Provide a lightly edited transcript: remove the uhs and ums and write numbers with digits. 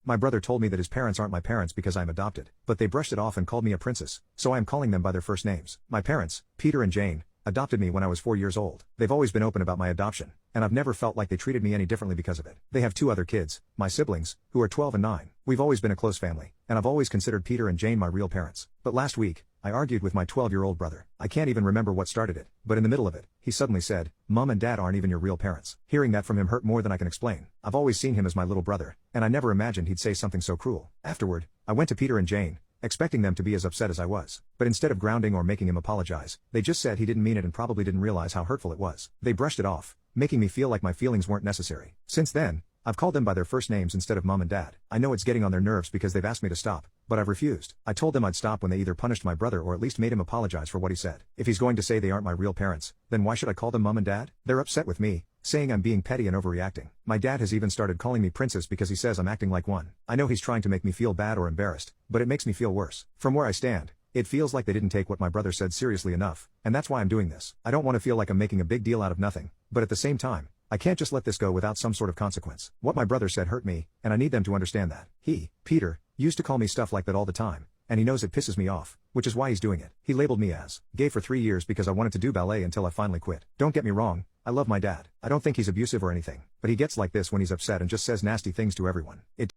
My brother told me that his parents aren't my parents because I'm adopted, but they brushed it off and called me a princess, so I am calling them by their first names. My parents, Peter and Jane, adopted me when I was 4 years old. They've always been open about my adoption, and I've never felt like they treated me any differently because of it. They have 2 other kids, my siblings, who are 12 and 9. We've always been a close family, and I've always considered Peter and Jane my real parents. But last week, I argued with my 12-year-old brother. I can't even remember what started it, but in the middle of it, he suddenly said, "Mom and Dad aren't even your real parents." Hearing that from him hurt more than I can explain. I've always seen him as my little brother, and I never imagined he'd say something so cruel. Afterward, I went to Peter and Jane, expecting them to be as upset as I was. But instead of grounding or making him apologize, they just said he didn't mean it and probably didn't realize how hurtful it was. They brushed it off, making me feel like my feelings weren't necessary. Since then, I've called them by their first names instead of Mom and Dad. I know it's getting on their nerves because they've asked me to stop, but I've refused. I told them I'd stop when they either punished my brother or at least made him apologize for what he said. If he's going to say they aren't my real parents, then why should I call them Mom and Dad? They're upset with me, saying I'm being petty and overreacting. My dad has even started calling me princess because he says I'm acting like one. I know he's trying to make me feel bad or embarrassed, but it makes me feel worse. From where I stand, it feels like they didn't take what my brother said seriously enough, and that's why I'm doing this. I don't want to feel like I'm making a big deal out of nothing, but at the same time, I can't just let this go without some sort of consequence. What my brother said hurt me, and I need them to understand that. He, Peter, used to call me stuff like that all the time, and he knows it pisses me off, which is why he's doing it. He labeled me as gay for 3 years because I wanted to do ballet until I finally quit. Don't get me wrong, I love my dad. I don't think he's abusive or anything, but he gets like this when he's upset and just says nasty things to everyone. It